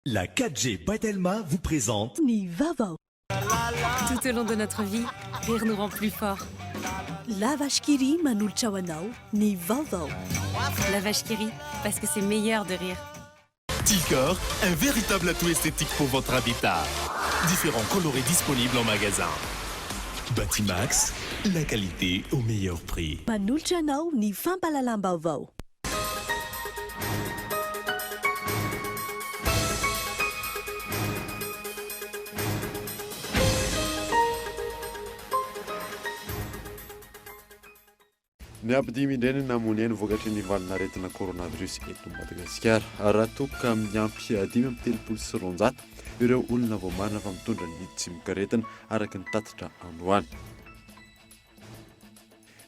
La 4G Batelma vous présente Ni Vavao. Tout au long de notre vie, rire nous rend plus fort. La vache qui rit manulcha wanao, ni Vavao. La vache qui rit, parce que c'est meilleur de rire. Tilcor, un véritable atout esthétique pour votre habitat. Différents colorés disponibles en magasin. Batimax, la qualité au meilleur prix. Manulcha nao, ni fampalalamba vao. Ny ampidimy indray namony any vokatry ny valinaretina coronavirus eto Madagasikara. Raha toka amin'ny ampy 5.7 ireo olona vao marina fa mitondra ny tsimokaretina araka ny tatitra androany.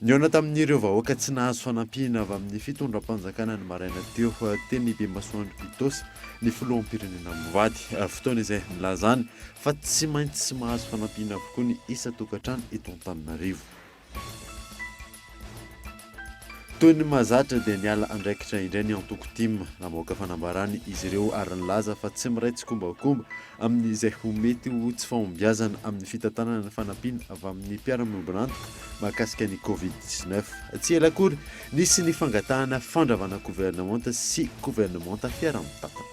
Niona tamin'ireo vahoaka tsy nahazo fanampiana avy amin'ny fitondram-panjakana ny maraina teo teny Bemasoandro Pitosy ny filoham-pirenena mivady. Fotoana izay milazany fa tsy maintsy sy mahazo fanampiana avokoa ny isa-tokantrano eto Antananarivo. Toy ny mahazatra dia niala andraikitra indray ny antoko-tim namoaka fanambarany izy ireo ary nilaza fa tsy miray tsy kombakomba amin'izay ho mety ho tsy fahombiazana amin'ny fitantanana ny fanampiana avy amin'ny mpiara-miombonantoka mahakasika ny Covid-19. Tsy ela akory nisy ny fangatahana fandravana gouvernemanta sy gouvernemanta fiara-mitantana.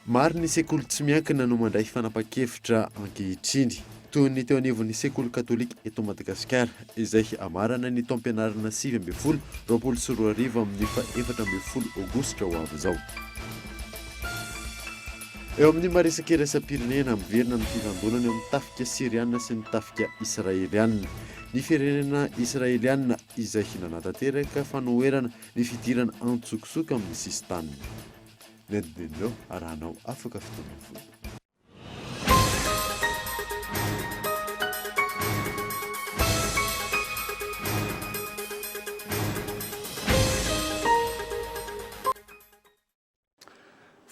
Maro ny sekoly tsy miankina no mandray fanapa-kevitra ankehitriny. Toy ny teo anivon'ny sekoly katolika eto Madagasikara izay amarana ny taom-pianarana 7 roapolo sy roa arivo amin'ny 14 aogositra ho avy izao. Eo amin'ny maresaka iraisam-pirenena miverina ny fivandonana eo amin'ny tafika Siriana sy ny tafika Israeliana. Ny firenena Israeliana izay nanantanteraka fanoherana ny fidirana antsokosoka amin'ny sistana. Nedineo arahanao afaka fotoana foana.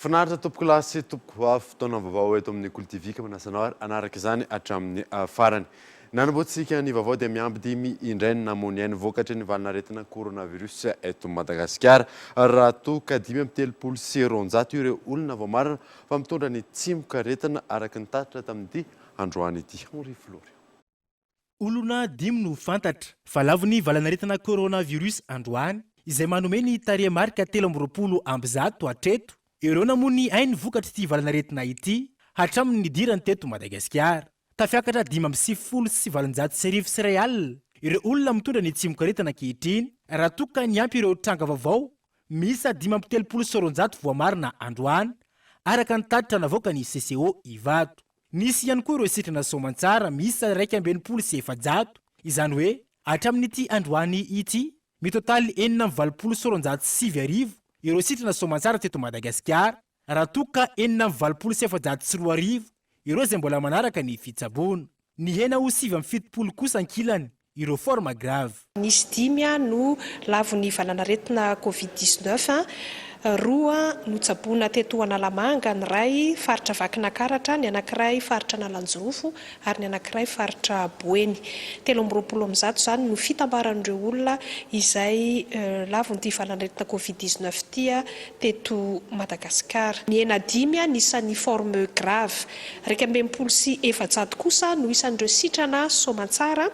Finaritra tompoko lahy sy tompoko avy fotoana vaovao eto amin'ny Kultivika manasanao anaraka izany hatramin'ny farany. Nanamboatsika ny vaovao dia miampy 5 indray ny namony any vokatry ny valinaretina coronavirus eto Madagasikara. Raha toka 5.9 ireo olona vao marina fa mitondra ny tsimokaretina araka ny tatitra tamin'ity androany ity. Henri Flory. Olona 5 no fantatra fa lavon'ny valanaretina coronavirus androany izay manome ny tarehimarika 13 hatreto. Ireo namony ainy vokatry ity valanaretina ity hatramin'ny nidirany teto Madagasikara. Tafiakatra 5.9 ireo olona mitondra ny tsimokaretina ankehitriny raha toka ny ampy ireo tranga vaovao misa 5.9 voamarina androany araka ny tatitra navoaka ny CCO Ivato. Nisy ihany koa ireo sitrana soamantsara misa 2.7 izany hoe hatramin'ity androany ity mitotaly 4.7 ireo sitrana soamantsara teto Madagasikara raha toka 4.7 ireo izay mbola manaraka ny fitsaboana. Ny hena ho 7.7 kosa ankilany ireo forma grave. Nisy 5 no lavon'ny valanaretina Covid-19 roa no tsaboana teto Analamanga, ny ray faritra Vakinankaratra, ny anankiray faritra Nalanjorofo ary ny anankiray faritra Boeny. 13 zany no fitambaran'ireo olona izay lavon'ity valanaretina Covid-19 tia teto Madagasikara. Ny hena 5 nisan'ny forme grave, 2.7 kosa no isan'ireo sitrana soamantsara,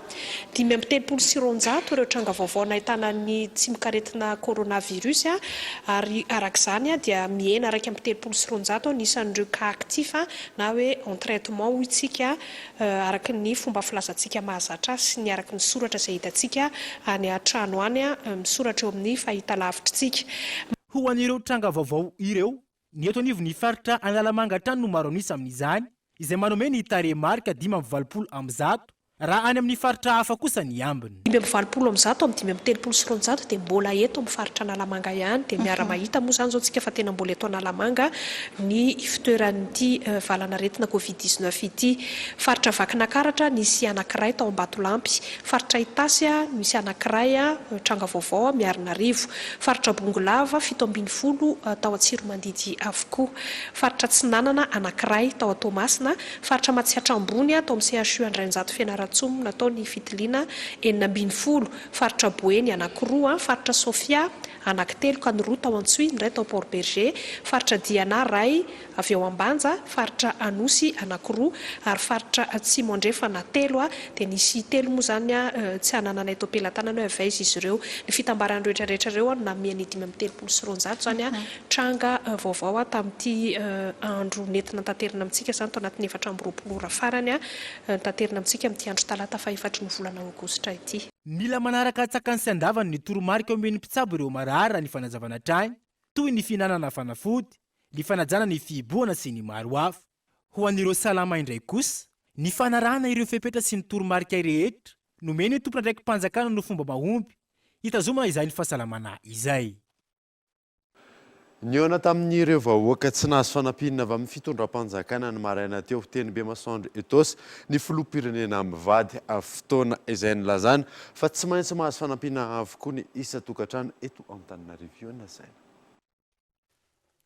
5.9 ireo tranga vaovao nahitana ny tsimokaretina coronavirus ary arak'izany dia mihena 2.9 nisan'ireo cas actif na hoe en traitement ho itsika araka ny fomba filazantsika mahazatra sy ny araka ny soratra izay hitantsika any an-trano any misoratra eo amin'ny fahitalavitrintsika. Ho an'ireo tranga vaovao ireo ny eto anivon'ny faritra Analamanga trano no maro anisa amin'izany izay manome ny tarehimarika 5.20 raha any amin'ny faritra hafa kosa ny ambiny. 5.20 amin'ny 5.9 dia mbola eto amin'ny faritra Analamanga ihany dia miara-mahita moa izany zao tsika fa tena mbola eto Analamanga ny fitoeran'ity valanaretina Covid-19 ity. Faritra Vakinankaratra nisy anankiray tao Ambatolampy, faritra Itasy nisy anankiray tranga vaovao Miarinarivo, faritra Bongolava 7.10 tao Antsiromandidy avokoa, faritra Tsinanana anankiray tao Toamasina, faritra Matsiatra Ambony tao amin'ny CHU Andrinjato Fianarantsoa Ampinatsomo natao ny fitiliana 420 faritra Boeny anankiroa faritra Sofia anankitelo ka ny roa tao Antsohihy indray tao Port Berger faritra Diana ray avy eo Ambanja faritra Anosy anankiroa ary faritra Atsimo andrefana telo dia nisy telo moa zany tsy anananay tao Ampelantanana hoe avaiza izy ireo ny fitambaran'ny rehetrarehetra ireo namiany 530 sy 900 zany tranga vaovao tamin'ity andro nentina tanterina amintsika zany tao anatin'ny 4 ora farany tanterina amintsika amin'ity andro talata fa 4 ny volana Aogositra ity. Mila manaraka tsakany sy andavany ny toromarika omeny mpitsabo ireo marara ny fanazavana trany toy ny finanana fanafody, ny fanajana ny fiboana sy ny maro hafa. Ho an'ireo salama indray kosa ny fanarahana ireo fepetra sy ny toromarika rehetra nomeny ny tompona ndraiky mpanjakana no fomba mahomby hitazomana izay ny fahasalamana izay. Niona tamin'ireo vahoaka tsy nahazo fanampinana avy amin'ny fitondram-panjakana ny maraina teo teny Bemasandro Etosa ny filoham-pirenena mivady fotoana izay nilazana fa tsy maintsy mahazo fanampinana avokoa ny isa-tokantrano eto Antananarivo zay.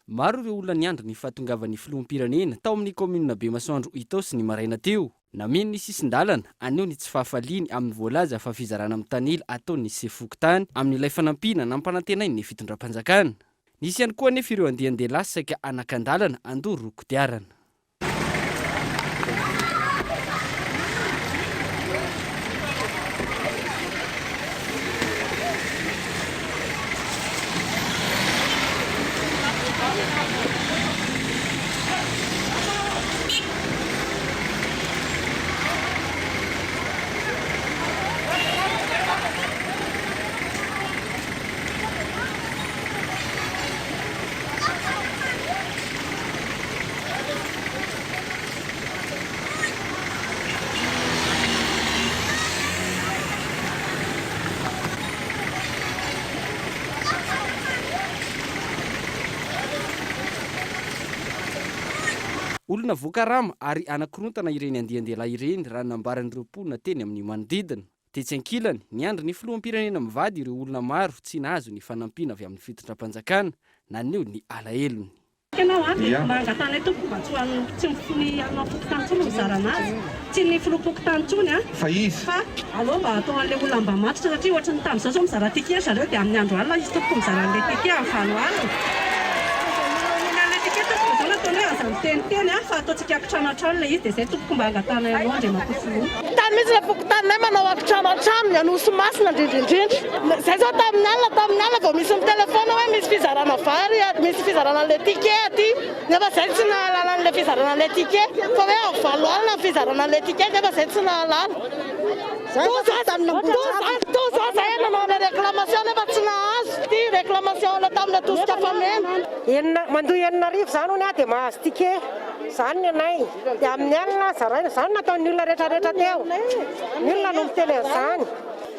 Maro ireo olona niandry ny fahatongavan'ny filoham-pirenena tao amin'ny kominina Bemasandro Etosa ny maraina teo. Nameno ny sisin-dalana aneo ny tsy fahafaliany amin'ny voalaza fa fizarana amin'ny tanila ataony sefokotany amin'ilay fanampina nampanantenainy ny fitondram-panjakana. Nisy ihany koa anefa ireo andehandehilahy saika anakan-dalana andoro kodiarana. Olona vokarama ary anakorontana ireny andihandehilahy ireny raha nambaran'ireo mponina teny amin'ny manodidina. Tetsy ankilany niandry ny filoham-pirenena mivady ireo olona maro tsy nahazo ny fanampiana avy amin'ny fitondram-panjakana naneo ny alahelony. Mba angatanay tompoko mba tsy mifony anao fokotantsony mizara anazy tsy ny filoham-pokotantsony fa izy fa aleo mba atao an'ilay olona mba matotra satria ohatra ny tamin'izao zao mizara tikia zareo dia amin'ny andro alina izy tompoko mizara an'ilay tikia amin'ny valo alina. Teny fa ataontsika akitranatrano ilay izy dia izay tompoko mba angatanay anao andray mampifoloha. Tany misy ilay fokotaninay manao akitranatrano ny anoso masina indrindrindrindra. Izay zao tamin'ny alina vao misy mitelefona hoe misy fizarana vary misy fizarana an'ilay ticket aty nefa izay tsy nahalala an'ilay fizarana an'ilay ticket fa hoe amin'ny valo alina fizarana an'ilay ticket nefa izay tsy nahalala. Toza zay nanao ilay réclamation nefa tsy nahazo ty réclamation la tamina tosika famena. Mandoa 4,000 zany hono dia mahazo ticket. Zany ny anay dia amin'ny alina zaraina zany nataon'ny olona rehetrarehetra teo. Ny olona no miteny an'izany.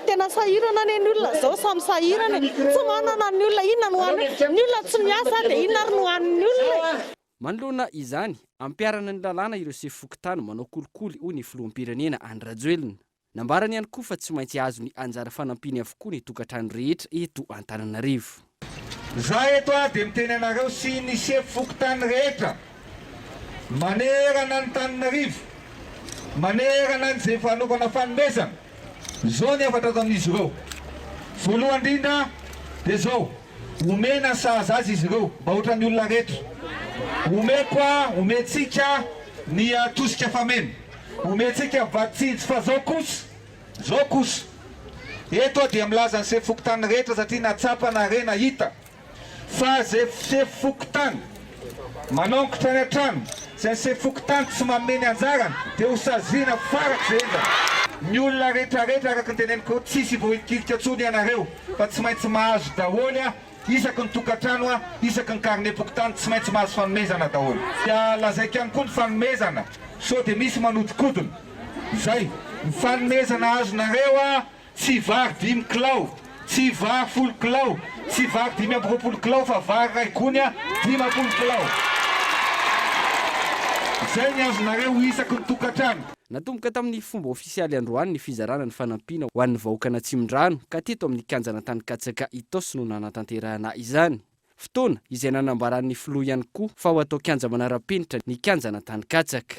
Tena sahirana ny olona zao samy sahirana tsy manana ny olona inona no hoan'ny ny olona tsy miasa dia inona ary no hoan'ny olona. Manoloana izany ampiarana ny lalàna ireo sefokotany manao kolikoly hoy ny filoham-pirenena Andry Rajoelina. Nambarany ihany koa fa tsy maintsy azo ny anjara fanampiny avokoa ny tokantrano rehetra eto Antananarivo. Za eto dia miteny anareo sy ny sefokotany rehetra manerana ny Antananarivo, manerana n'izay fanokana fanomezana. Zao ny afatra amin'izy ireo. Voalohany indrindra dia zao omena sahaza azy izy ireo mba ohatran'ny olona rehetra. Omentsika ny tosika famena. Omentsika vatsitsy fa zao kosa. Eto dia milaza ny sefokotany rehetra satria natsapa na rena hita. Fa zay sefokotany manongotra ny an-trano, zay sefokotany tsy mameny anjarany dia hosaziana farak'izay endriny. Ny olona rehetrarehetra araka ny teneniko tsisy voikirika tsony ianareo fa tsy maintsy mahazo daholo isaky ny tokantrano isaky ny karne-pokotany tsy maintsy mahazo fanomezana daholo. Dia lazaiko ihany koa ny fanomezana sao dia misy manodikodina. Zay ny fanomezana azonareo tsy vary 5 kilao, tsy vary 10 kilao, tsy vary 520 kilao fa vary ray gony 50 kilao. Zay ny azonareo isaky ny tokantrano. Natomboka tamin'ny fomba ofisialy androany ny fizarana ny fanampiana ho an'ny vahoaka Atsimon-drano ka teto amin'ny kianjana Tanikatsaka Itosa no nanatanterahana izany. Fotoana izay nanambaran'ny filoha ihany koa fa ho atao kianja manara-penitra ny kianjana Tanikatsaka.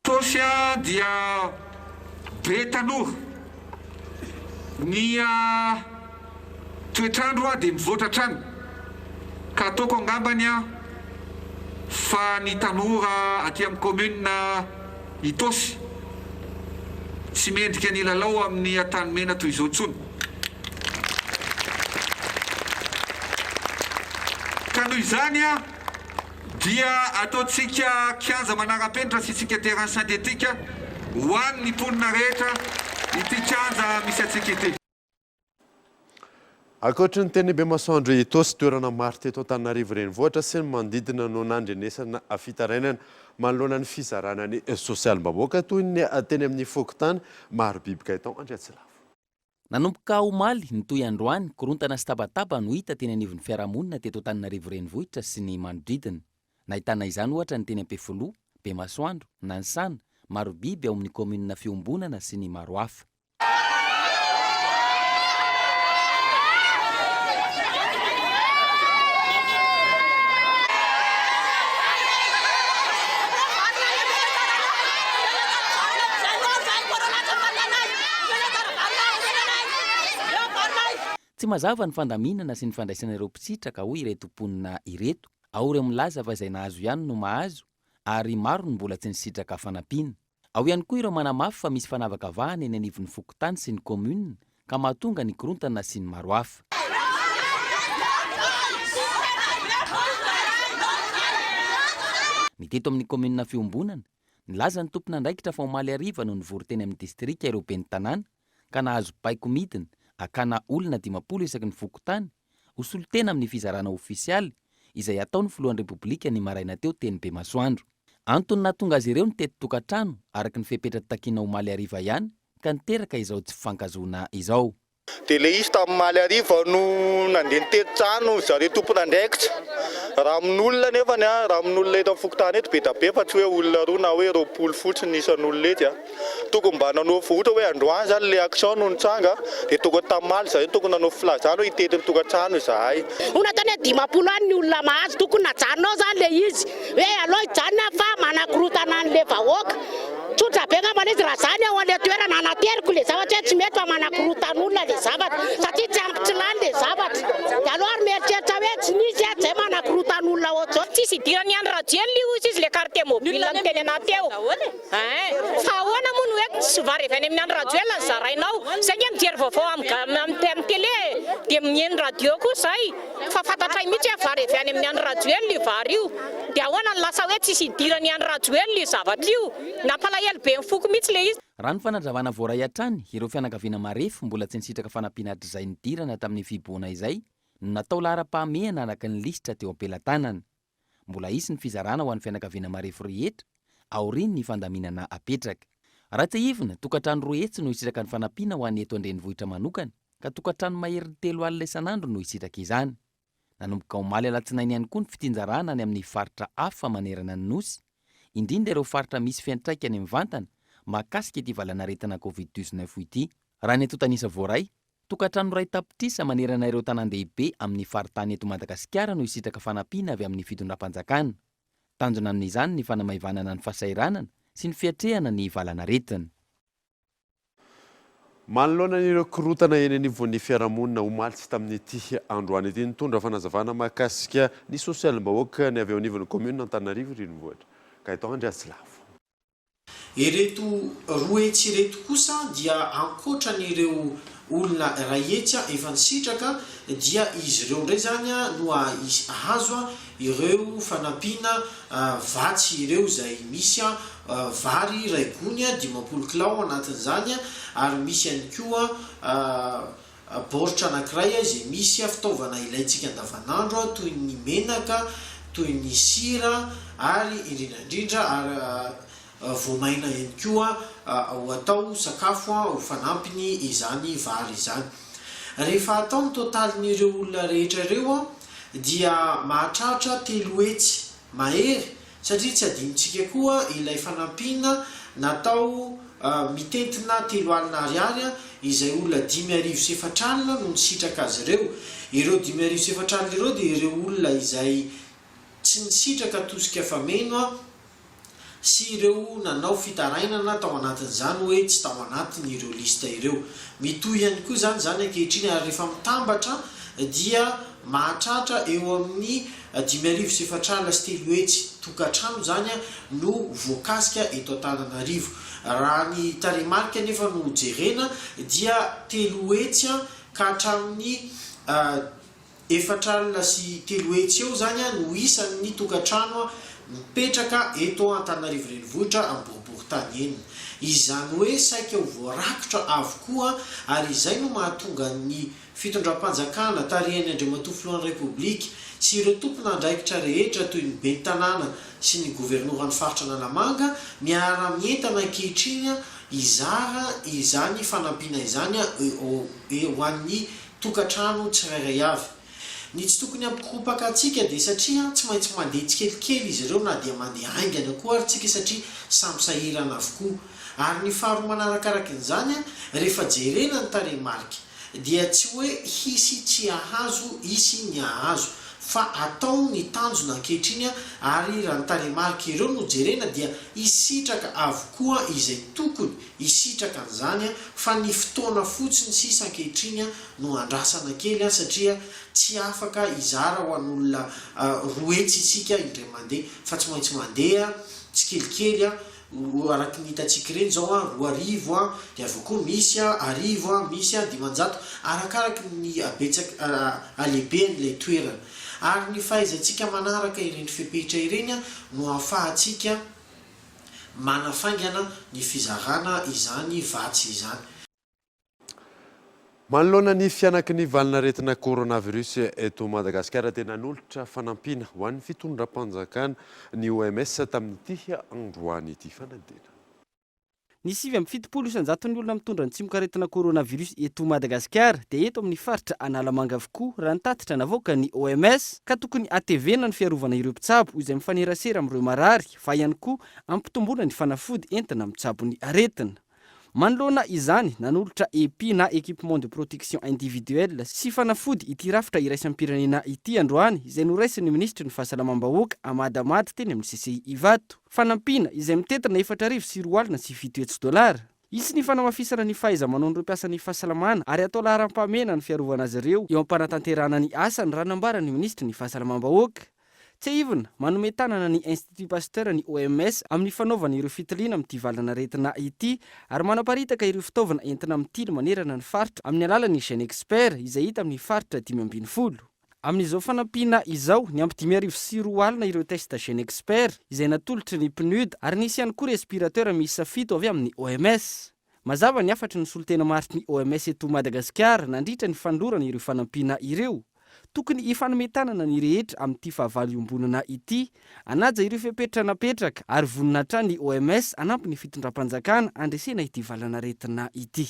Tosia dia be tanora ny toetrandro a dia mivoatra trano ka ataoko angambany a fa ny tanora aty amin'ny commune Itosy tsy mendrika ny lalao amin'ny atanomena toy izao tsony ka noho izany a dia ataontsika kianja manara-penitra sy tsika terrain synthétique ho an'ny mponina rehetra ity kianja misy atsika ity. Ankoatra ny teny Bemasoandro Itosy toerana maro teto Antananarivo renivohitra sy ny manodidina no nandrenesana fitarainana manoloana ny fizarana ny sosialim-bahoaka toy ny teny amin'ny fokotany maro biby kahitao Andriatsilavo. Nanomboka omaly ny toy androany korontana sy tabataba no hita teny anivon'ny fiarahamonina teto Antananarivo renivohitra sy ny manodidina. Nahitana izany ohatra ny teny Ampefoloha, Bemasoandro, Nanisana, maro biby ao amin'ny komunina Fiombonana sy ny maro hafa. Tsy mazava ny fandaminana sy ny fandraisana ireo mpisitraka hoy ireto mponina ireto. Ao ireo milaza fa izay nahazo ihany no mahazo ary maro ny mbola tsy nisitraka fanampiana. Ao ihany koa ireo manamafy fa misy fanavakavahana eny anivon'ny fokotany sy ny commune ka mahatonga ny korontana sy ny maro hafa. Ny teto amin'ny commune Fiombonana, nilaza ny tompona andraikitra fa omaly hariva no nivory teny amin'ny distrika ireo ben'ny tanàna ka nahazo paiko midina akana olona 50 isaky ny fokotany ho solotena amin'ny fizarana ofisialy izay ataon'ny filohan'ny repoblika ny maraina teo teny Bemasoandro. Antony nahatonga azy ireo ny tety tokantrano araky ny fepetra takiana omaly hariva ihany ka niteraka izao tsy fifankazona izao. Dia le izy tamin'ny omaly hariva no nandeha nitety trano zareo tompona andraikitra. Raha amin'olona nefany raha amin'olona eto amin'ny fokotany eto be da be fa tsy hoe olona roa na hoe 20 fotsiny isan'olona ety tokony mba nanao vohitra hoe androany zany le action no nitsanga dia tokony tamaly zareo tokony nanao filazana hoe hitety ny tokantrano izahay. Una tany 50 any ny olona mahazo tokony najanonao zany le izy hoe aloha hijanona fa manakorotana an'le vahoaka. Tsotra be ngambana izy raha zany ao an'le toerana anateriko le zavatra hoe tsy mety fa manakorotan'olona le zavatra satria tsy ampy tsy lany le zavatra. Dia aloha ary mieritreritra hoe tsy nisy zay manakorotan'olona ohatr'izao. Tsisy idirany andro radio io izy le carte mobile ny teny anateo. Fa ahoana moa no hoe tsy vary avy any amin'ny andro radio ny zarainao. Saingy mijery vaovao amin'ny télé dia mihaino radio koa zay. Fa fantatray mihitsy hoe vary avy any amin'ny andro radio le vary io. Dia ahoana ny lasa hoe tsisy idirany andro radio le zavatra io. Nampalahelo be mifoko mihitsy le izy. Raha ny fanandravana voaray hatrany ireo fianakaviana marefo mbola tsy nisitraka fanampiana hatr'izay nidirana tamin'ny fiboana izay no natao lahara-pahamehana araka ny lisitra teo am-pelantanana. Mbola isy ny fizarana ho an'ny fianakaviana marefo rehetra aoriany ny fandaminana apetraka. Raha tsy ivona tokantrano roa hetsy no hisitraka ny fanampiana ho an'ny eto an-drenivohitra manokana ka tokantrano maherin'ny 3 alina isan'andro no hisitraka izany. Nanomboka omaly alatsinainy ihany koa ny fitinjarana any amin'ny faritra hafa manerana ny nosy, indrindra ireo faritra misy fiantraikany amin'ny vantana mahakasika ity valanaretina Covid-19 ity. Raha ny eto tanisa voaray, tokantrano ray tapitrisa manerana ireo tanan-dehibe amin'ny faritany eto Madagasikara no hisitraka fanampiana avy amin'ny fitondram-panjakana. Tanjona amin'izany ny fanamaivanana ny fasairanana sy ny fiatrehana ny valanaretina. Manoloana ireo korotana eny anivon'ny fiarahamonina omaly tsy tamin'ity androany ity nitondra fanazavana mahakasika ny sosialim-bahoaka ny avy ao anivon'ny commune Antananarivo renivohitra. Kahitao Andriatsilavo. Ireto roa hetsy ireto kosa dia ankoatran'ireo olona ray hetsy efa nisitraka dia izy ireo ndray zany no azo ireo fanampiana vatsy ireo izay misy vary ray gony 50 kilao anatin'izany ary misy ihany koa baoritra anankiray izay misy fitaovana ilayntsika andavanandro toy ny menaka, toy ny sira ary indrindra ary voamaina ihany koa ho atao sakafo ho fanampiny izany vary izany. Rehefa atao ny totalin'ireo olona rehetra ireo dia mahatratra 3 hetsy mahery satria tsy adinontsika koa ilay fanampiana natao mitentina 3 alina ariary izay olona 5,400 alina no nisitraka azy ireo. Ireo 5,400 alina ireo dia ireo olona izay tsy nisitraka tosika fameno sy ireo nanao fitarainana tao anatin'izany hoe tsy tao anatiny ireo lista ireo. Mitohy ihany koa zany ankehitriny ary rehefa mitambatra dia mahatratra eo amin'ny 5,400 sy 3 hetsy tokantrano zany no voakasika eto Antananarivo. Raha ny taremarika nefa no jerena dia 3 hetsy ka hatramin'ny 4 sy 3 hetsy eo zany no isan'ny tokantrano mipetraka eto Antananarivo renivohitra amin'ny boriboritany eny. Izany hoe saika ho voarakotra avokoa ary izay no mahatonga ny fitondram-panjakana tarihany Andriamatoa Filohan'ny Repoblika sy ireo tompon'andraikitra rehetra toy ny ben'ny tanàna sy ny governoran'ny faritra Analamanga miara-mientana ankehitriny izara izany fanampiana izany ho an'ny tokantrano tsirairay avy. Ny tsy tokony ampikoropaka atsika dia satria tsy maintsy mandeha tsikelikely izy ireo na dia mandeha aingana koa ary tsika satria samy sahirana avokoa. Ary ny faharoa manarakaraka an'izany rehefa jerena ny taremarika dia tsy hoe hisy tsy ahazo isy ny ahazo fa atao ny tanjona ankehitriny ary raha ny taremarika ireo no jerena dia isitraka avokoa izay tokony isitraka an'izany fa ny fotoana fotsiny sisa ankehitriny no andrasana kely satria tsy afaka izara ho an'olona 2 hetsy isika indray mandeha fa tsy maintsy mandeha tsikelikely araky ny hitatsika ireny zao 2 arivo dia avy koa misy arivo misy 500 arakaraky ny abetsaka alehiben'ilay toerana. Ary ny fahaizantsika manaraka ireny fepetra ireny no ahafahantsika manafaingana ny fizarana izany vatsy izany. Manoloana ny fianaky ny valinaretina coronavirus eto Madagasikara tena nolotra fanampiana ho an'ny fitondram-panjakana ny OMS tamin'ity androany ity fanadina. Ny 7,7% ny olona mitondra ny tsimok'aretina coronavirus eto Madagasikara dia eto amin'ny faritra Analamanga avokoa raha ny tatitra navoaka ny OMS ka tokony atevena ny fiarovana ireo mpitsabo izay mifanerasera amin'ireo marary fa ihany koa ampitomboana ny fanafody entina mitsabo ny aretina. Manoloana izany nanolotra EPI na équipement de protection individuelle sy fanafody ity rafitra iraisam-pirenena ity androany izay noraisin'ny ministry ny fahasalamam-bahoaka Amady Amady teny amin'ny CCI Ivato. Fanampiana izay mitetina 4,7 $. Isy ny fanamafisana ny fahaiza-manaon'ireo mpiasan'ny fahasalamana ary atao laharam-pahamena ny fiarovana azy ireo eo ampanatanterahana ny asany raha nambarany ministry ny fahasalamam-bahoaka. Tsy ivona manome tanana ny Institut Pasteur ny OMS amin'ny fanaovana ireo fitiliana amin'ity valanaretina ity ary manaparitaka ireo fitaovana entina mitily manerana ny faritra amin'ny alalan'ny GeneXpert izay hita amin'ny faritra 540. Amin'izao fanampiana izao ny ampy 5,4 ireo testa GeneXpert izay natolotry ny PNUD ary nisy ihany koa respirateur miisa 7 avy amin'ny OMS. Mazava ny afatry ny solotena maritry ny OMS eto Madagasikara nandritra ny fandorana ireo fanampiana ireo. Tokony ifanometanana ny rehetra amin'ity fahavalo iombonana ity, anaja ireo fepetra napetraka ary vonina hatrany ny OMS anampy ny fitondram-panjakana andresena ity valanaretina ity.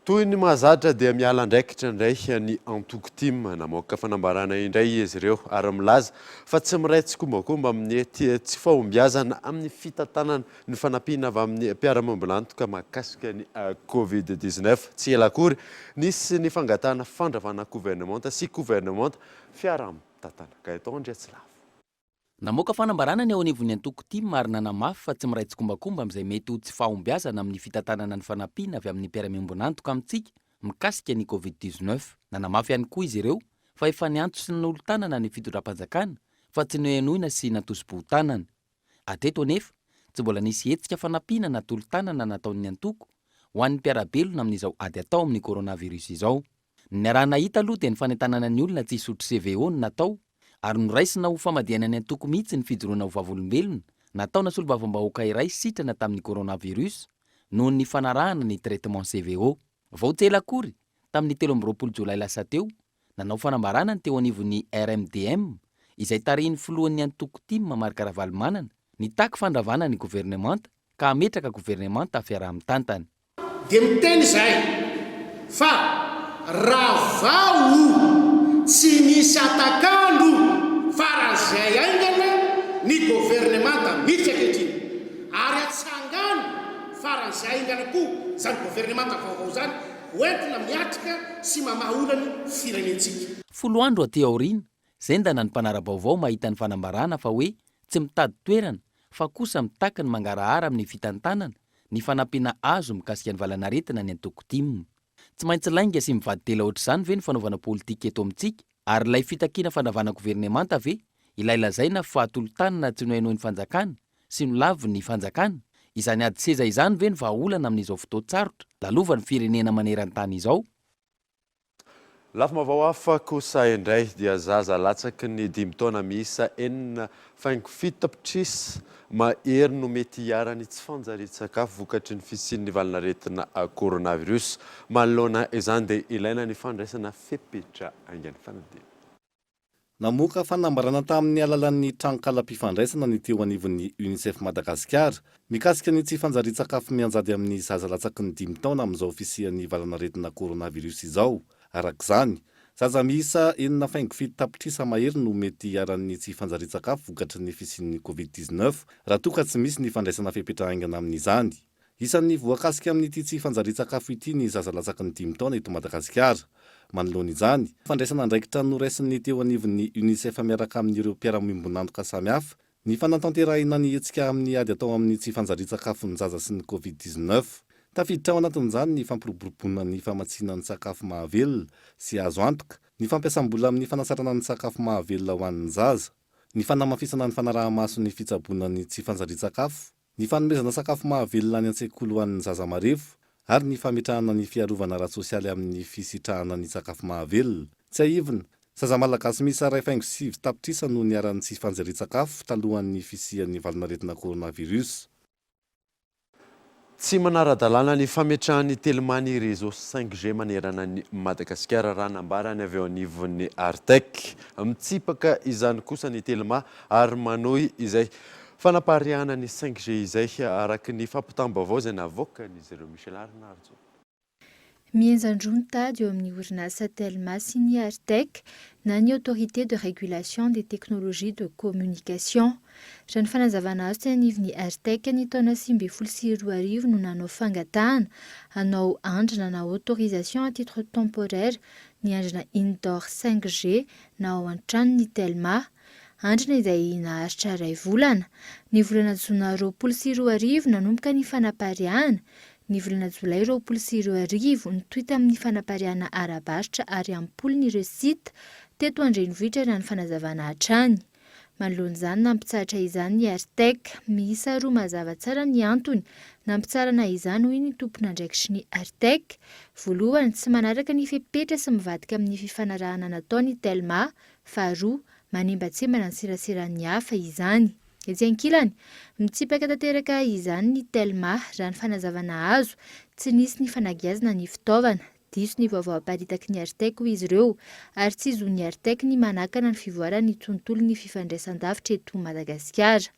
Toy ny mahazatra dia miala andraikitra indray ny antoko team namoaka fanambarana indray izy ireo ary milaza fa tsy miraitsy kombakomba amin'ny tsy fahombiazana amin'ny fitantanana ny fanampiana avy amin'ny mpiara-miombon'antoka mahakasika ny Covid-19 tsy ela akory nisy ny fangatahana fandravana gouvernemanta sy gouvernemanta fiara-mitantana Gaëtan Andriatsilava. Namoaka fanambarana ny ao anivon'ny antoko team marina namafy fa tsy miraitsy kombakomba amin'izay mety ho tsy fahombiazana amin'ny fitantanana ny fanampiana avy amin'ny mpiara-miombon'antoka amintsika mikasika ny Covid-19. Nanamafy ihany koa izy ireo fa efa niantso sy nanolo-tanana ny fitondram-panjakana fa tsy nohenoina sy natosiboho-tanana. Atreto anefa tsy mbola nisy hetsika fanampiana natolo-tanana nataon'ny antoko ho an'ny mpiara-belona amin'izao ady atao amin'ny coronavirus izao. Ny arahana hita aloha dia ny fanentanana ny olona tsy hisotro CVO ny natao ary noraisina ho famadihana ny antoko mihitsy ny fijoroana ho vavolombelona nataona solombavambahoaka iray sitrana tamin'ny coronavirus noho ny fanarahana ny traitement CVO. Vao tsy ela akory tamin'ny 13 Jolay lasa teo nanao fanambarana ny teo anivon'ny RMDM izay tarihin'ny filohan'ny antoko team Marc Ravalomanana nitaky fandravana ny gouvernemanta ka ametraka gouvernemanta fiaraha-mitantana. Dia miteny izahay fa raha vao tsy misy atakandro faran'izay aingana ny gouvernemanta misy ankehitriny ary atsangano faran'izay aingana koa zany gouvernemanta vaovao zany hoentina miatrika sy mamaholany firenentsika. 10 andro aty aoriana zay ndana ny mpanara-baovao mahita ny fanambarana fa hoe tsy mitady toerana fa kosa mitaka ny mangarahara amin'ny fitantanana ny fanampiana azo mikasika ny valanaretina ny antokotimina. Tsy maintsy lainga sy mivady tela ohatr'izany ve ny fanaovana politika eto amintsika ary ilay fitakiana fanavana governemanta ve ilay lazaina fahatolotanana tsy nohainohy ny fanjakana sy no lavo ny fanjakana. Izany ady seza izany ve ny vahaolana amin'izao fotoatsarotra lalova ny firenena maneran-tany izao. Lafa mavao hafa kosa indray dia zaza latsaky ny 5 taona miisa 4.7 tapitrisa mahery no mety hiarany tsy fanjarian-tsakafo vokatry ny fisian'ny valanaretina coronavirus. Manoloana izany dia ilaina ny fandraisana fepetra angany fanadina. Namoaka fanambarana tamin'ny alalan'ny tranokala-mpifandraisana ny teo anivon'ny UNICEF Madagasikara mikasika ny tsy fanjarian-tsakafo mianjady amin'ny zaza latsaky ny 5 taona amin'izao fisian'ny valanaretina coronavirus izao. Arak'izany, zaza miisa 4.7 tapitrisa mahery no mety hiaran'ny tsy fanjarian-tsakafo vokatry ny fisian'ny COVID-19 raha toa ka tsy misy ny fandraisana fepetra aingana amin'izany. Isan'ny voakasika amin'ity tsy fanjarian-tsakafo ity ny zaza latsaky ny 5 taona eto Madagasikara. Manoloana izany, fandraisana andraikitra noraisin'ny teo anivon'ny UNICEF miaraka amin'ireo mpiara-miombonantoka samihafa ny fanatanterahina ny hetsika amin'ny ady atao amin'ny tsy fanjarian-tsakafo ny zaza sy ny COVID-19. Tafiditra ao anatin'izany ny fampiroboroboana ny famatsiana ny sakafo mahavelona sy azo antoka, ny fampiasam-bola amin'ny fanasarana ny sakafo mahavelona ho an'ny zaza, ny fanamafisana ny fanaraha-maso ny fitsaboana ny tsy fanjarian-tsakafo, ny fanomezana sakafo mahavelona any an-tsekoly ho an'ny zaza marefo, ary ny fametrahana ny fiarovana ara-tsosialy amin'ny fisitrahana ny sakafo mahavelona. Tsy aivina, zaza malagasy miisa 2.7 tapitrisa no niaran'ny tsy fanjarian-tsakafo talohan'ny fisian'ny valanaretina coronavirus. Tsy manara-dalàna ny fametrahan'ny telemany réseau 5G manerana ny Madagasikara raha nambarany avy eo anivon'ny Artec. Mitsipaka izany kosa ny telema ary manohy izay fanapariana ny 5G izay araky ny fampitambavao izay navoakan'izy ireo Michel Arnardo. Mienzandroa mitady eo amin'ny orinasa Telma sy ny Artec na ny autorité de régulation des technologies de communication. Raha ny fanazavana azy teny anivon'ny Artec ny taona 2024 no nanao fangatahana hanao andrina na autorisation à titre temporaire ny andrina indoor 5G na ao an-trano ny Telma. Andrina izay naharitra 2 volana. Ny volana Jona 2024 nanomboka ny fanapariahana. Ny volana Jolay 2024 nytoy tamin'ny fanapariahana ara-barotra ary ampolo n'ireo sita teto andrenivohitra raha ny fanazavana hatrany. Manoloana izany nampitsahatra izany ny Artec, miisa 2 mazava tsara ny antony nampitsarana izany hoy ny tompon'andraikitry ny Artec. Voalohany, tsy manaraka ny fepetra sy mivadika amin'ny fifanarahana nataony Telma. Faharoa, manimbatsembana ny serasera'ny hafa izany. Etsy ankilany, mitsipaka tanteraka izany ny Telma raha ny fanazavana azo, tsy nisy ny fanagiazana ny fitaovana, diso ny vaovao aparitaky ny Artec ho izy ireo, ary tsy zo ny Artec ny manakana ny fivoarany tontolo ny fifandraisan-davitra eto Madagasikara.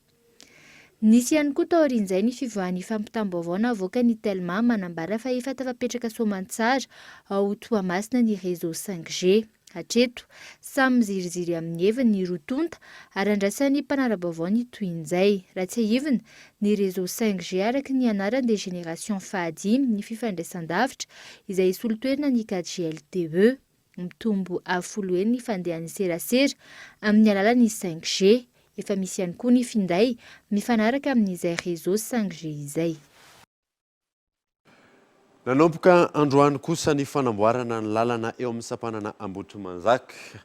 Nisy ihany koa taorian'izay ny fivoahan'ny fampitam-baovao navoaka ny Telma manambara fa efa tafapetraka soamantsara ao Toamasina ny réseau 5G. Hatreto, samy miziriziry amin'ny heviny ny rotonta ary andraisan'ny mpanara-baovao ny toin'izay. Raha tsy aivina, ny réseau 5G araky ny anarany de génération fahadimy ny fifandraisan-davitra izay solotoerina ny 4G LTE. Mitombo afoloeny ny fandehan'ny serasera amin'ny alalan'ny 5G. Efa misy ihany koa ny finday mifanaraka amin'izay réseau 5G izay. Nanomboka androany kosa ny fanamboarana ny lalana eo amin'ny sampanana Ambotrimanjaka.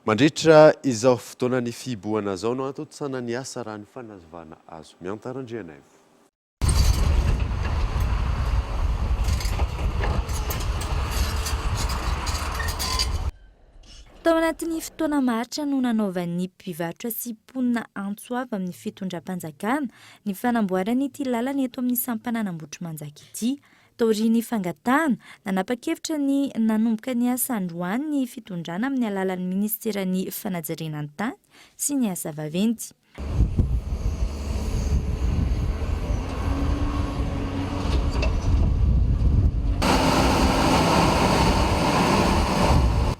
Mandritra izao fotoana ny fiboana zao no antotsana ny asa raha ny fanazavana azo. Miantarandrianay. Tao anatin'ny fotoana maharitra no nanaovan'ny mpivarotra sy mponina Antsoava amin'ny fitondram-panjakana ny fanamboarana ity lalana eto amin'ny sampanana Ambotrimanjaka ity. Taorian'ny fangatahana nanapa-kevitra ny nanomboka ny asa androany ny fitondrana amin'ny alalan'ny ministeran'ny fanajariana ny tany sy ny asa vaventy.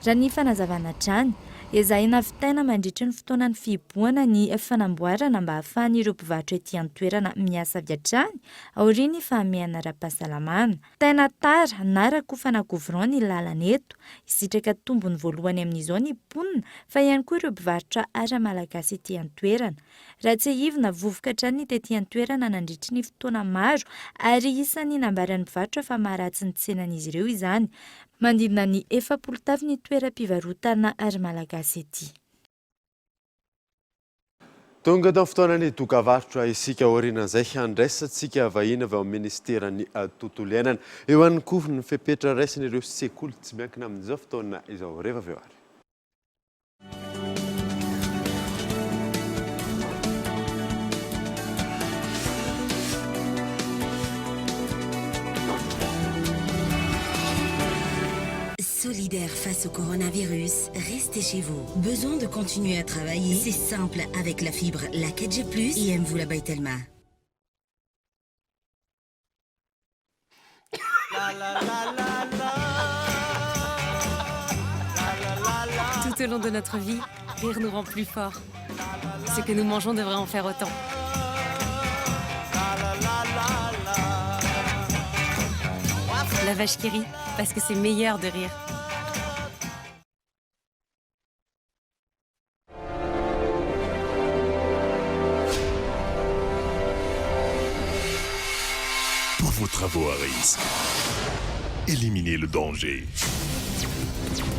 Raha ny fanazavana trany, izay navitaina mandritra ny fotoanany fiboana ny fanamboarana mba ahafahan'ireo mpivarotra ety an-toerana miasa avy hatrany aoriany fahamiana ara-pahasalamana. Tena tara narako fanagovron ny lalana eto, isitraka tombony voalohany amin'izao ny mponina fa ihany koa ireo mpivarotra ara-malagasy ety an-toerana. Raha tsy ivona vovoka hatrany tety an-toerana nandritra ny fotoana maro ary isan'ny nambaran'ny mpivarotra fa maharatsy ny tsenan'izy ireo izany. Mandidina ny 40 tavy ny toeram-pivarotana ara-malagasy ety. Tonga tao fotoanany dokavarotra isika aorianan'izay andraisantsika vahiny avy ao amin'ny ministeran'ny tontolo iainana eo an'ny kofony ny fepetra raisin'ireo sekoly tsy miankina amin'izao fotoana izao rehefa avy eo ary. Solidaire face au coronavirus, restez chez vous. Besoin de continuer à travailler? C'est simple avec la fibre La 4G+, et aime-vous la Baïtelma. Tout au long de notre vie, rire nous rend plus forts. Ce que nous mangeons devrait en faire autant. La vache qui rit, parce que c'est meilleur de rire. Pour vos travaux à risque, éliminez le danger.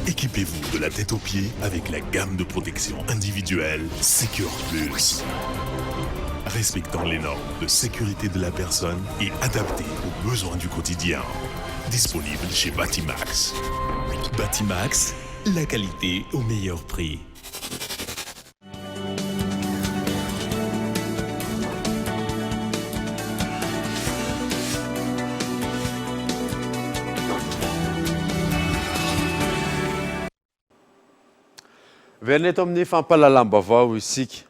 Équipez-vous de la tête aux pieds avec la gamme de protection individuelle Secure Plus. Respectant les normes de sécurité de la personne et adaptées aux besoins du quotidien. Disponible chez Batimax. Batimax, la qualité au meilleur prix. Verina eto amin'ny fampalalam-baovao isika.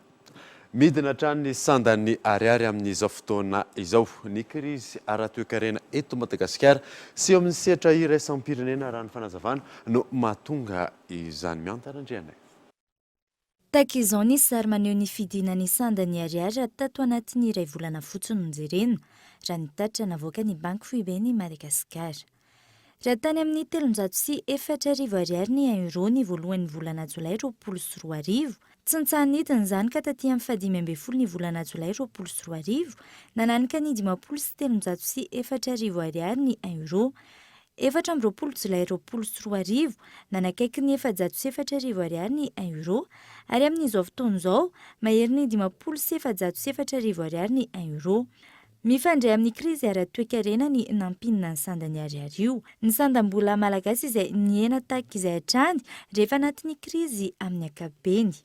Midina hatrany ny sandan'ny ariary amin'izao fotoana izao. Ny krizy ara-toe-karena eto Madagasikara sy eo amin'ny sehatra iraisam-pirenena raha ny fanazavana no mahatonga izany miantarandrianay. Tahaka izao ny sary maneho ny fidinan'ny sandan'ny ariary tato anatin'ny iray volana fotsiny no jerena raha ny tatra navoaka ny banky foibe ny Madagasikara. Raha tany amin'ny 304 ariary ny euro ny voalohan'ny volana jolay 2024, tsy nitsanidina izany ka taty amin'ny 15 ny volana jolay 2024, nananika ny 704 ariary ny euro. 4 jolay 2024, nanakaiky ny 404 ariary ny euro, ary amin'izao fotoana izao, mahery ny 704 ariary ny euro. Mifandray amin'ny krizy ara-toe-karena ny nampinina ny sandan'ny ariary io. Ny sandam-bola malagasy izay niena tahaka izay hatrany rehefa anatin'ny krizy amin'ny ankapobeny.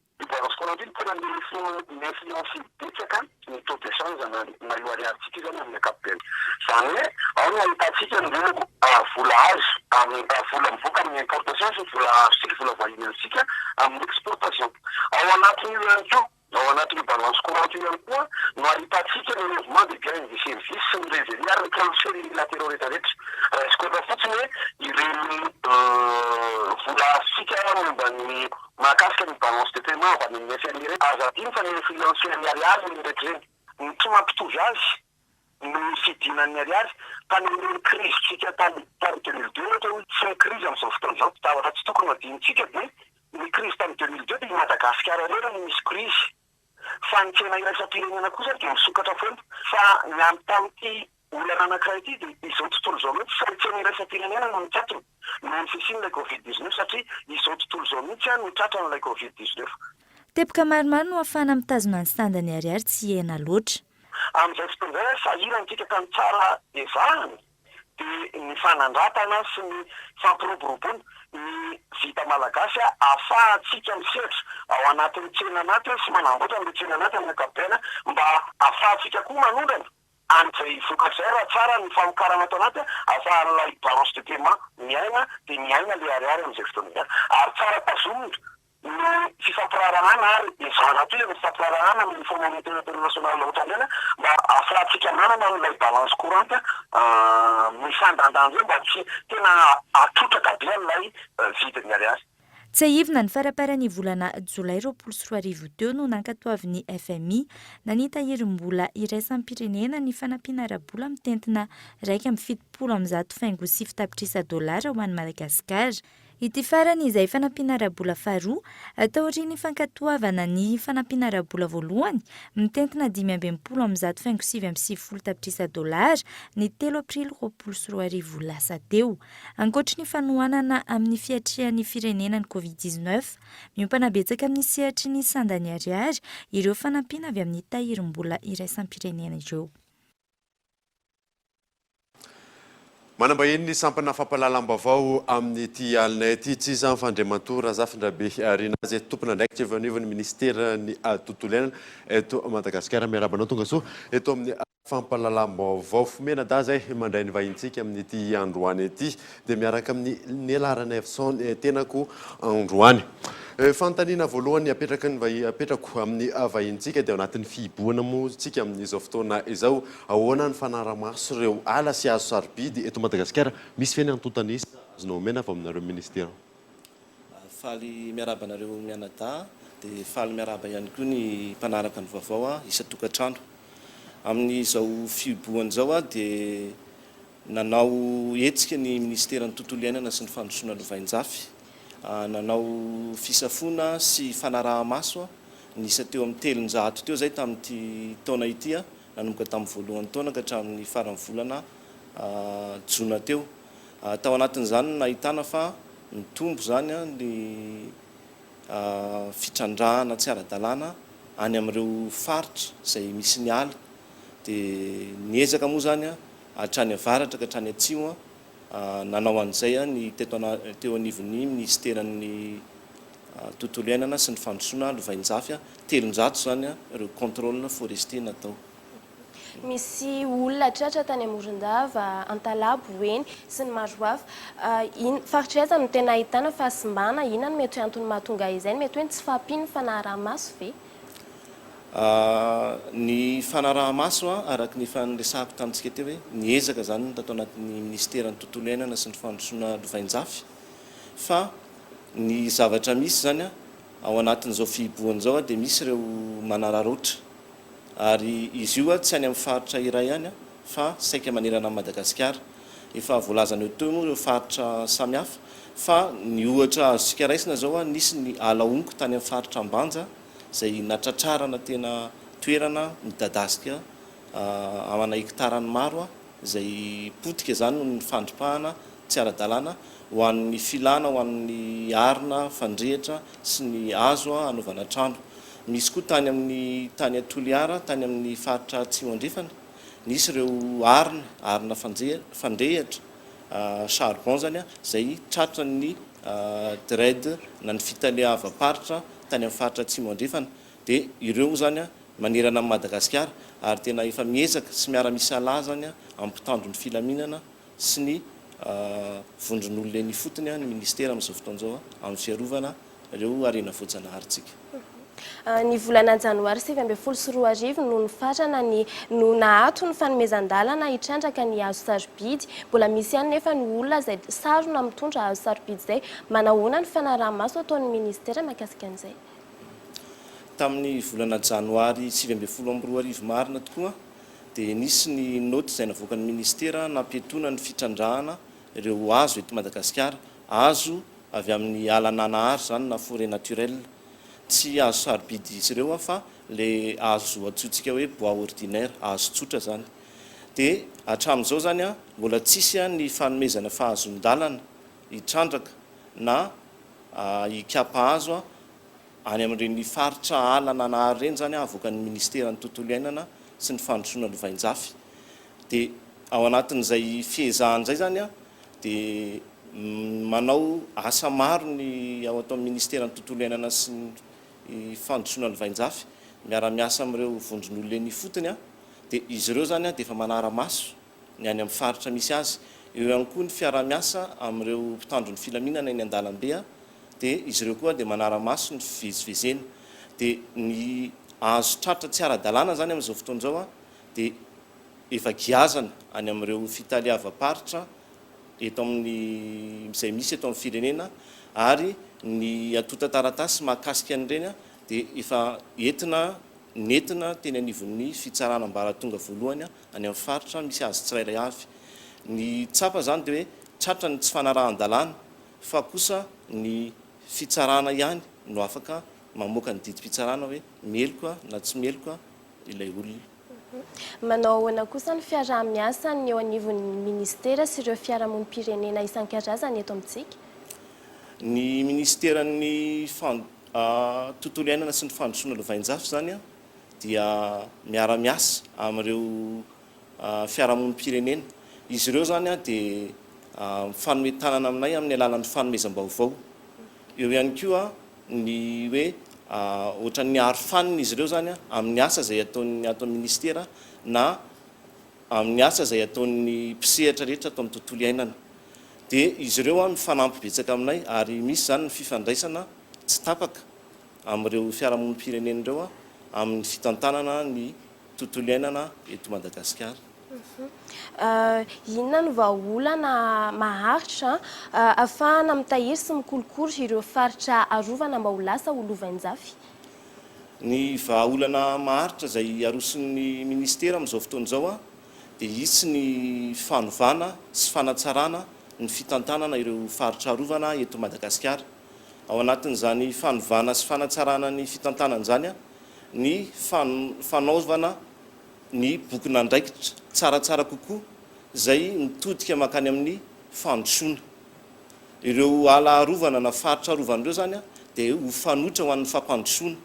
Zany hoe ao no ahitantsika ny vola azo vola mivoaka amin'ny importation sy vola vahiny antsika amin'ny exportation. Ao anatin'io ihany koa, ao anatin'ny balance courante ihany koa no ahitantsika ny mouvement de biens et de services sy ny revenu ary ny transfert unilatéraux rehetrarehetra. Raisiko efa fotsiny hoe ireny vola sika momba ny mahakasika ny balance de paiement avy amin'ny FMI ireny azadiny fa ny financier ny ariary ny rehetra ny tsy mampitovy azy ny fidinan'ny ariary tamin'ny krisitsika tany 2002 ohatra hoe tsy ny krizy amin'izao fotoana izao zavatra tsy tokony adinitsika dia ny krizy tany 2002 dia Madagasikara rera no misy krizy fa ny tsena iraisam-pirenena kosa dia misokatra foana fa ny amin'ny tamin'ity olana anankiray ity dia izao tontolo izao mihitsy fa ny tsena iraisam-pirenena no mitratrana noho ny fisian'ilay Covid-19 satria izao tontolo izao mihitsy no tratran'ilay Covid-19. Teboka maromaro no ahafahana mitazona ny sandan'ny ariary tsy hena loatra. Amin'izay fotoana izay sahirana antsika ka ny tsara evahany dia ny fanandratana sy ny fampiroboroboana ny vita malagasy ahafahantsika misehatra ao anatin'ny tsena anatiny sy manamboatra amin'ny tsena anatiny amin'ny ankapobeny mba ahafahantsika koa manondrana an'izay vokatra izay raha tsara ny famokarana ato anaty ahafahan'ilay balance de paiement miaina dia miaina ilay ariary amin'izay fotoana izay ary tsara tazomina ny fifampirarahana ary izana toy ny fifampirarahana amin'ny Fonds monétaire international ohatran'ireny mba ahafahantsika manana n'ilay balance courante mifandandanjeo mba tsy tena atrotraka be an'ilay vidin'ny ariary. tsy aivina ny faraparan'ny volana jolay 24 teo no nankatoavin'ny FMI nanitahirim-bola iraisampirenena ny fanampiana ara-bola mitentina 1.70 tapitrisa dolara ho an'ny Madagasikara. Ity farany izay fanampiana ara-bola faharoa taorian'ny fankatoavana ny fanampiana ara-bola voalohany mitentina 5.70 tapitrisa dolara ny 3 aprily 2024 lasa teo. Ankoatra ny fanohanana amin'ny fiatrian'ny firenena ny COVID-19, miompana betsaka amin'ny sehatry ny sandany ariary ireo fanampiana avy amin'ny tahirim-bola iraisam-pirenena ireo. Manambahiny ny sampana fampalalam-baovao amin'ny ity alinay ity tsy izany fandriamantora Zafindrabe Rinazy tompona ndraiky tsy vanivon'ny ministera ny tontolo iainana eto Madagasikara miarabanao tonga so eto amin'ny fampalalam-baovao fomena da zay mandray ny vahintsika amin'ny ity androany ity dia miaraka amin'ny nialarana efson tenako androany. Fantanina voalohany apetrako amin'ny vahintsika dia ao anatin'ny fiboana moa tsika amin'izao fotoana izao ahoana ny fanaramaso ireo ala sy azo sarobidy eto Madagasikara misy fiainana antontanisa azonao omena avy aminareo ministera. Faly miaraba anareo mianada dia faly miaraba ihany koa ny mpanaraka ny vaovao isa-tokantrano. Amin'izao fiboana izao dia nanao hetsika ny ministera ny tontolo iainana sy ny fandrosoana lovain-jafy. Nanao fisafona sy fanaraha-maso nisa teo amin'ny 300 teo zay tamin'ity taona ity nanomboka tamin'ny voalohany taona ka hatramin'ny farany volana jona teo. Tao anatin'izany nahitana fa mitombo zany ny fitrandrahana tsy ara-dalàna any amin'ireo faritra izay misy ny ala dia niezaka moa zany hatrany avaratra ka hatrany atsimo nanao an'izay ny teo anivon'ny ministeran'ny tontolo iainana sy ny fandrosoana lovain-jafy 300 zany ireo contrôle forestier natao. Misy olona tratra tany Morondava, Antalabo eny sy ny maro hafa. Faritra aiza no tena ahitana fahasimbana inona no mety antony mahatonga izay mety hoe tsy fahampiany fanaraha-maso ve? Ny fanaraha-maso araka ny fanresahako tamintsika teo hoe niezaka zany tatao anatin'ny ministeran'ny tontolo iainana sy ny fandrosoana lovain-jafy fa ny zavatra misy zany ao anatin'izao fiboana izao dia misy ireo manararoatra ary izy io tsy any amin'ny faritra iray ihany fa saika manerana Madagasikara. Efa voalazana eo teo moa ireo faritra samihafa fa ny ohatra azontsika raisina zao nisy ny ala ongo tany amin'ny faritra Ambanja izay natratrarana tena toerana midadasika amana hektarany maro izay potika zany no ny fandripahana tsy ara-dalàna ho an'ny filana ho an'ny arina fandrehatra sy ny hazo anaovana trano. Misy koa tany amin'ny tany Toliara tany amin'ny faritra Atsimo andrefana nisy ireo arina fandrehatra charbon zany izay tratra ny dred na ny fitaleava-paritra tany amin'ny faritra Atsimo andrefana dia ireo zany manerana amin'ny Madagasikara ary tena efa miezaka sy miara-misy ala zany ampitandro ny filaminana sy ny vondron'olona ny fotony ny ministera amin'izao fotoan'izao amin'ny fiarovana ireo arena voajanaharitsika. Ny volana janoary 2024 no nifatrana no nahato ny fanomezan-dalana hitrandraka ny hazo sarobidy. Mbola misy ihany nefa ny olona izay sarona mitondra hazo sarobidy izay manahoana ny fanaraha-maso ataon'ny ministera mahakasika an'izay. Tamin'ny volana janoary 2024 marina tokoa dia nisy ny noty izay navoakan'ny ministera nampetona ny fitrandrahana ireo hazo eto Madagasikara, hazo avy amin'ny alananahary zany na forêt naturelle. Tsy hazo sarobidy izy ireo fa le hazo atsotsika hoe bois ordinaire, hazo tsotra zany. Dia hatramin'izao zany mbola tsisy ny fanomezana fahazon-dalana hitrandraka na hikapa hazo any amin'ireny faritra ala nanahary ireny zany avoakan'ny ministeran'ny tontolo iainana sy ny fandrosoana lovain-jafy. Dia ao anatin'izay fihezahana izay zany dia manao asa maro ny ao atao amin'ny ministeran'ny tontolo iainana sy ny fandrosoana lovain-jafy miara-miasa amin'ireo vondron'olona ny fotony dia izy ireo zany dia efa manara-maso ny any amin'ny faritra misy azy. Eo ihany koa ny fiara-miasa amin'ireo mpitandro ny filaminana eny an-dalambe dia izy ireo koa dia manara-maso ny fivezivezena. Dia ny hazo tratra tsy ara-dalàna zany amin'izao fotoan'izao dia efa giazana any amin'ireo fitaliava-paritra eto amin'ny izay misy eto amin'ny firenena ary ny atota taratasy mahakasika an'ireny dia efa nentina teny anivon'ny fitsarana mbara tonga voalohany any amin'ny faritra misy azy tsirairay avy. Ny tsapa zany dia hoe tratra ny tsy fanarahan-dalàna fa kosa ny fitsarana ihany no afaka mamoaka ny didim-pitsarana hoe meloka na tsy meloka ilay olona. Manao ahoana kosa ny fiarah-miasa ny eo anivon'ny ministera sy ireo fiarahamonim-pirenena isan-karazany eto amintsika? Ny ministeran'ny tontolo iainana sy ny fandrosoana lovain-jafy zany dia miara-miasa amin'ireo fiarahamonim-pirenena. Izy ireo zany dia mifanome tanana aminay amin'ny alalan'ny fanomezam-baovao. Eo ihany koa ny hoe ohatran'ny arofanina izy ireo zany amin'ny asa izay ataon'ny ministera na amin'ny asa izay ataon'ny mpisehatra rehetra atao amin'ny tontolo iainana. Dia izy ireo mifanampy betsaka aminay ary misy zany ny fifandraisana tsy tapaka amin'ireo fiarahamonim-pirenena ireo amin'ny fitantanana ny tontolo iainana eto Madagasikara. Inona no vahaolana maharitra ahafahana mitahiry sy mikolokolo ireo faritra arovana mba ho lasa ho lovain-jafy? Ny vahaolana maharitra izay arosin'ny ministera amin'izao fotoana izao dia hisy ny fanovana sy fanatsarana ny fitantanana ireo faritra arovana eto Madagasikara. Ao anatin'izany fanovana sy fanatsarana ny fitantanana izany ny fanaovana ny bokina andraikitra tsaratsara kokoa izay mitodika makany amin'ny fandrosoana. Ireo ala arovana na faritra arovana ireo zany dia ho fanotra ho an'ny fampandrosoana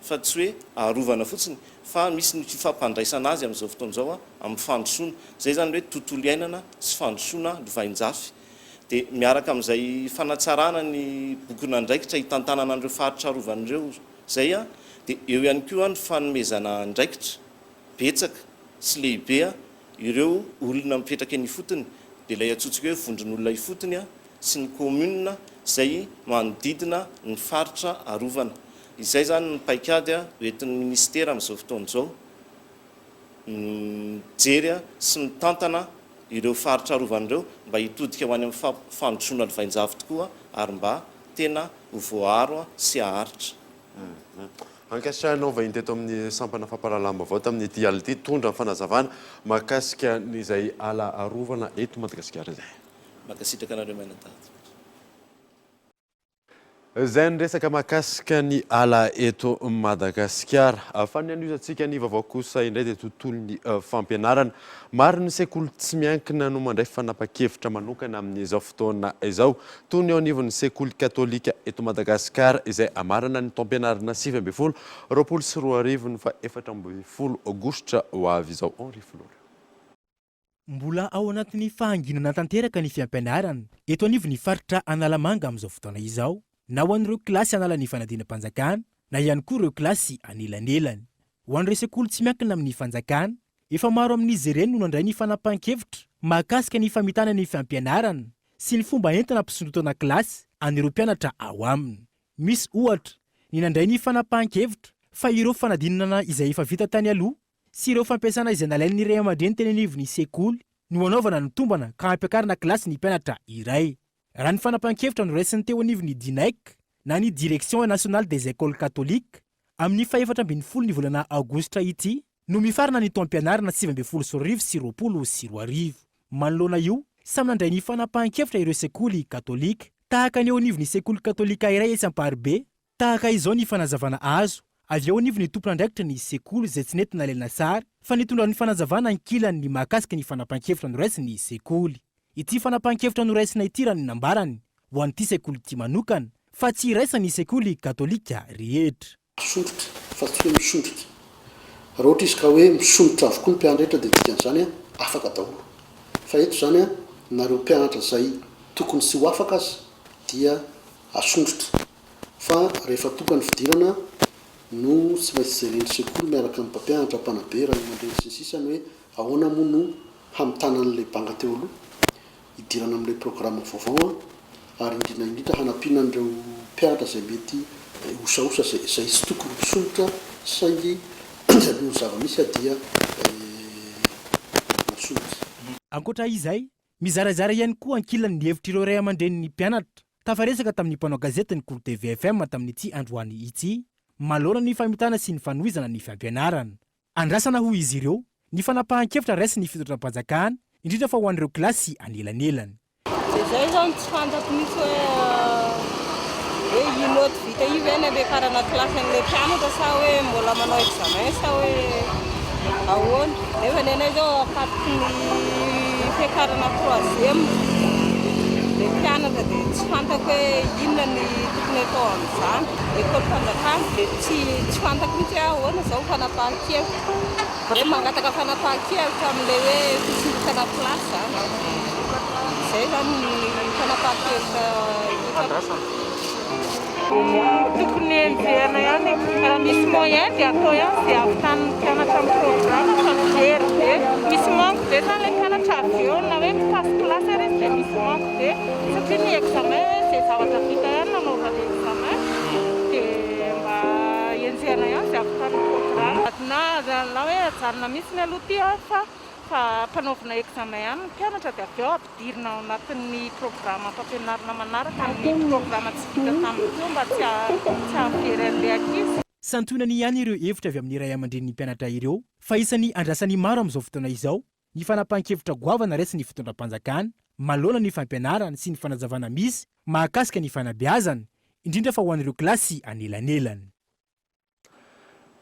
fa tsy hoe arovana fotsiny fa misy ny fifampandraisana azy amin'izao fotoana izao amin'ny fandrosoana. Zay zany hoe tontolo iainana sy fandrosoana lovain-jafy. Dia miaraka amin'izay fanatsarana ny bokina andraikitra hitantanana an'ireo faritra arovana ireo zay dia eo ihany koa ny fanomezana andraikitra betsaka sy lehibe ireo olona mipetraka eny ifotony dia ilay atsotsika hoe vondron'olona ifotony sy ny commune izay manodidina ny faritra arovana. Izay zany ny paikady hoentin'ny ministera amin'izao fotoana izao mijery sy mitantana ireo faritra arovana ireo mba hitodika ho any amin'ny fandrosoana lovain-jafy tokoa ary mba tena ho voaharo sy haharitra. Ankasitrahanao vahiny teto amin'ny sampana famparahalam-baovao tamin'ny ity alina ity tondra ny fanazavana mahakasika n'izay ala arovana eto Madagasikara izay. Mankasitraka anareo manan-tahaka. Izay ny resaka mahakasika ny ala eto Madagasikara. Fa ny an'izantsika ny vaovao kosa indray dia tontolon'ny fampianarana. Maro ny sekoly tsy miankina no mandray fanapa-kevitra manokana amin'izao fotoana izao. Toy ny eo anivon'ny sekoly katolika eto Madagasikara izay amarana ny taom-pianarana 2020 roapolo sy 2024 aogositra ho avy izao. Henri Flora. Mbola ao anatin'ny fahanginana tanteraka ny fiampianarana eto anivon'ny faritra Analamanga amin'izao fotoana izao. Na ho an'ireo kilasy analan'ny fanadina-mpanjakana na ihany koa ireo kilasy anelanelany. Ho an'ireo sekoly tsy miankina amin'ny fanjakana, efa maro amin'izy ireny no nandray ny fanapahan-kevitra mahakasika ny famitana ny fampianarana sy ny fomba entina ampisondrotana kilasy an'ireo mpianatra ao aminy. Misy ohatra ny nandray ny fanapahan-kevitra fa ireo fanadinana izay efa vita tany aloha sy ireo fampiasana izay nalain'ny ray aman-dreny teny anivon'ny sekoly no hanaovana ny tombana ka hampiakarana kilasy ny mpianatra iray. Raha ny fanapahan-kevitra no raisiny teo anivon'ny DINEC na ny Direction Nationale des Écoles Catholiques amin'ny 14 ny volana aogositra ity no mifarana ny taom-pianarana 2020 sy 2020. Manoloana io, samy nandray ny fanapahan-kevitra ireo sekoly katolika tahaka ny eo anivon'ny sekoly katolika iray Esamparibe, tahaka izao ny fanazavana azo avy eo anivon'ny tompon'andraikitra ny sekoly izay tsy nentina lalina sary fa nitondra ny fanazavana ankilany ny mahakasika ny fanapahan-kevitra no raisiny sekoly. Ity fanapahan-kevitra no raisina ity raha ny nambarany ho an'ity sekoly ity manokana fa tsy raisany sekoly katolika rehetra. Misondrotra fa tsy hoe misondrotra. Raha ohatra izy ka hoe misondrotra avokoa ny mpianatra dia dikan'izany afaka daholo. Fa eto zany nareo mpianatra izay tokony tsy ho afaka azy dia asondrotra. Fa rehefa tonga ny fidirana no tsy maintsy jeren'ny sekoly miaraka amin'ny mpampianatra mpanabe raha mandreny sy ny sisany hoe ahoana moa no hamitana an'ilay banga teo aloha idirana amin'ilay programme vaovao ary indrindra hanampiana an'ireo mpianatra izay mety osaosa izay tsy tokony misondrotra saingy alohan'ny zava-misy dia masondrotra. Ankoatra izay, mizarazara ihany koa ankilan'ny hevitra ireo ray aman-drenin'ny mpianatra tafaresaka tamin'ny mpanao gazety ny Koro TVFM tamin'ity androany ity malona ny famitana sy ny fanohizana ny fampianarana. Andrasana ho izy ireo ny fanapahan-kevitra raisy ny fitondram-panjakana indrindra fa ho an'ireo kilasy anelany. Zay zao tsy fantako mihitsy hoe ino vita io ve nabekarana kilasy an'ilay mpianatra sa hoe mbola manao examen sa hoe ahoana. Nefa nenay zao akatiky ny fiakarana 3e le mpianatra dia tsy fantako hoe inona ny tokony atao amin'izany. École fanjakana dia tsy fantako mihitsy hoe ahoana zao fanapahan-kevitra. Hoe mangataka fanapahan-kevitra amin'ilay hoe fisindrotana kilasy zany. Zay zany ny fanapahan-kevitra hitako. Tokony enjehana ihany raha misy moyen dia atao ihany dia avitan'ny mpianatra amin'ny programme fa mijery be. Misy manko be zany ilay mpianatra avy eo na hoe mipasse classe ary izy dia misy manko be satria ny examen zay zavatra vita ihany nanaovana examen dia mba enjehana ihany dia avitan'ny programme. Na hoe ajanona mihitsy ny aloha ty fa mpanaovana examen ihany ny mpianatra dia avy eo ampidirina ao anatin'ny programa fampianarana manaraka ny programa tsy vita tamin'ny teo mba tsy hampiry an'ilay ankizy. Santonany ihany ireo hevitra avy amin'ny ray aman-drenin'ny mpianatra ireo fa isan'ny andrasan'ny maro amin'izao fotoana izao ny fanapahan-kevitra goavana raisy ny fitondram-panjakana malona ny fampianarana sy ny fanazavana misy mahakasika ny fanabeazana indrindra fa ho an'ireo kilasy anelany.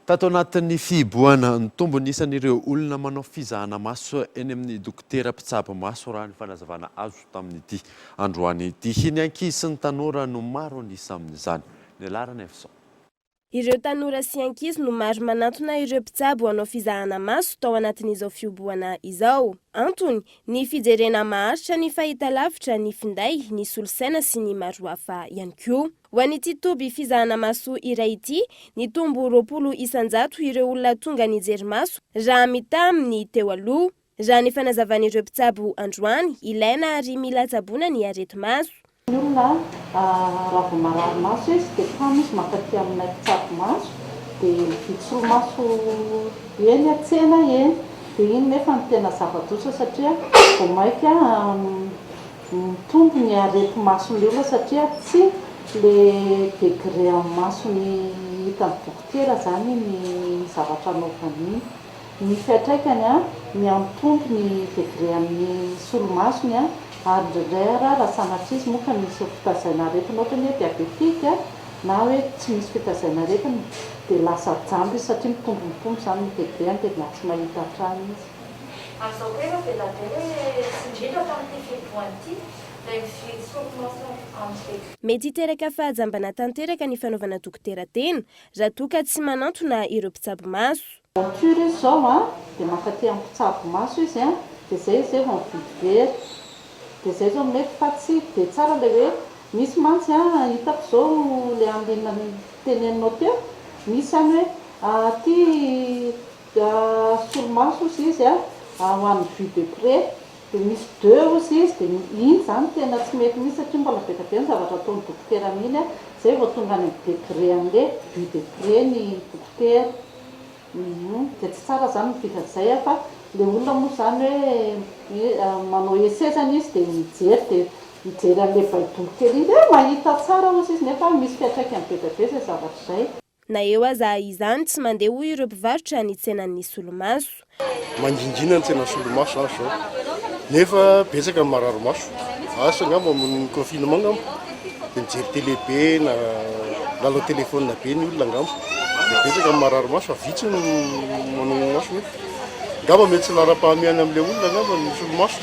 Tato anatin'ny fiboana ny tombony isan'ireo olona manao fizahana maso eny amin'ny dokotera mpitsabo maso raha ny fanazavana azo tamin'ity androany ity. Hiny ankizy sy ny tanora no maro anisa amin'izany. Ny alarana efson. Ireo tanora sy ankizy no maro manantona ireo mpitsabo hanao fizahana maso tao anatin'izao fiboana izao. Antony, ny fijerena maharitra, ny fahitalavitra, ny finday, ny solosaina sy ny maro hafa ihany koa. Ho an'ity toby fizahana maso iray ity, ny tombo 20,000 ireo olona tonga nijery maso raha mita amin'ny teo aloha. Raha ny fanazavan'ireo mpitsabo androany, ilaina ary mila tsaboana ny arety maso. Ny olona raha vao marary maso izy dia kamo izy mankatỳ aminay mpitsabo maso dia vitsoro maso eny an-tsena eny dia iny nefa ny tena zava-dosa satria vao maika mitombo ny arety mason'ilay olona satria tsy le degré amin'ny masony hitan'ny dokotera zany ny zavatra anaovany. Ny fiantraikany ny ampitombo ny degré amin'ny solomasony ary ndraindray raha sanatria izy moa ka misy fitazaina aretina ohatra ny hoe diabetika na hoe tsy misy fitazaina aretina dia lasa jambo izy satria mitombo zany ny degré dia na tsy mahita hatrany izy. Amin'izao koa efa veladera sy indrindra tamin'ity fiboan'ity dia mividy solomaso amin'ny. Mety hiteraka fahajambana tanteraka ny fanaovana dokotera tena raha toa ka tsy manantona ireo mpitsabo maso. Monture izy zao dia mankatỳ amin'ny mpitsabo maso izy dia zay izy vao mividy vera. Dia zay zao mety fa tsy dia tsara ilay hoe misy mantsy hitako zao ilay andinina teneninao teo misy any hoe ty solomaso izy ho an'ny vue de près dia misy 2 izy dia iny zany tena tsy mety misy satria mbola beka be ny zavatra ataon'ny dokotera mihiny zay vao tonga any amin'ny degré an'ilay vue de près ny dokotera. Dia tsy tsara zany mividy an'izay fa le olona moa zany hoe manao esezana izy dia mijery an'ilay baiboly kely iny mahita tsara ozy izy nefa misy fiantraikany be dia be zay zavatra izay. Na eo aza izany tsy mandeha hoy ireo mpivarotra ny tsenan'ny solomaso. Mangingiana ny tsenan'ny solomaso azy zao nefa betsaka amin'ny marary maso asa ngamba amin'ny confinement ngamba dia mijery télé be na lalao téléphone be ny olona ngamba dia betsaka amin'ny marary maso avitsy no manao maso hoe ngamba mety tsy lara-pahamehana amin'ilay olona ngamba ny solomaso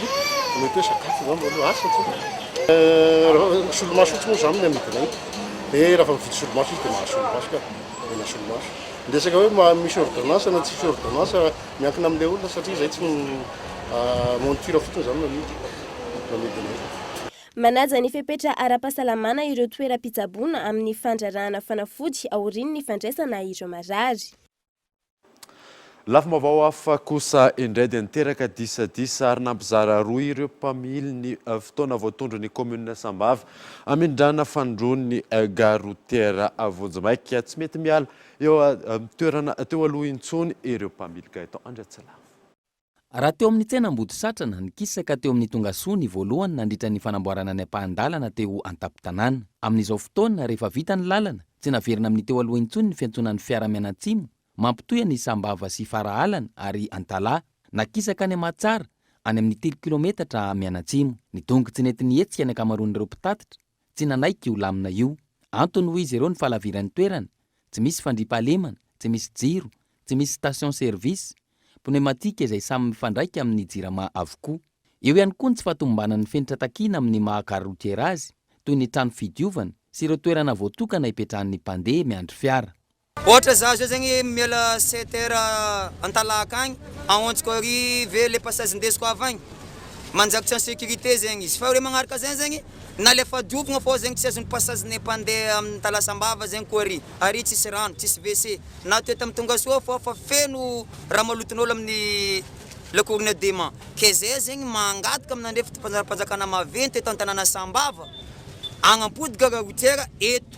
mety hoe sakafo ngamba aloha asa tsy solomaso ohatsy moa zany ny amidinay dia raha fa mividy solomaso izy dia mahasolomaso ka mena solomaso ndesaka hoe misy ordonnance na tsisy ordonnance miankina amin'ilay olona satria zay tsy monture fotsiny zany namidinay. Manaja ny fepetra ara-pahasalamana ireo toeram-pitsaboana amin'ny fandrarahana fanafody aorian'ny ny fandraisana ireo marary. Lafim-baovao hafa kosa indray dia niteraka disadisa ary nampizara roa ireo mpamily ny fotoana voatondro ny commune Sambava amindrana fandroany gare routière Vonjimaika tsy mety miala eo toerana teo aloha intsony ireo mpamily Gaëtan Andriatsala. raha teo amin'ny tsenam-body satrana nikisaka teo amin'ny tonga soa ny voalohany nandritra ny fanamboarana ny ampahan-dalana teo an-tampon-tanàna. Amin'izao fotoana rehefa vita ny lalana tsy naverina amin'ny teo aloha intsony ny fiantsonan'ny fiara-mianatsimo mampitoy ny Sambava sy Faraalana ary Antalahy nakisaka ny Matsara any amin'ny 3 kilometatra mianatsimo. Ny tongotsy nety nihetsika ny akamaroan'ireo mpitatitra tsy nanaiky io lamina io. Antony hoy izy ireo ny falaviran'ny toerana, tsy misy fandriampahalemana, tsy misy jiro, tsy misy station service, pneumatika izay samy mifandraika amin'ny jirama avokoa. Eo ihany koa ny tsy fahatombanan'ny fenitra takina amin'ny maha-carroutier azy toy ny trano fidiovana sy ireo toerana voatokana ipetrahan'ny mpandeha miandry fiara. Ohatra za zao zegny miala 7 heures Antalaka agny, aontsiko ary ve le passage ndesiko avy agny. Manjaky en sécurité zegny izy. Fa re magnaraka zegny zegny na le fa diovigna fô zegny tsy azony passage ne mpandeha amin'ny Talasambava zegny koa ary tsisy rano, tsisy WC. Na toeto amin'ny tonga soa fô fa feno raha maloton'olo amin'ny le courne dema. Ke zay zegny mangataka amin'andre fipanjakana maventy eto an-tanàna Sambava. Agnampodiga routière eto.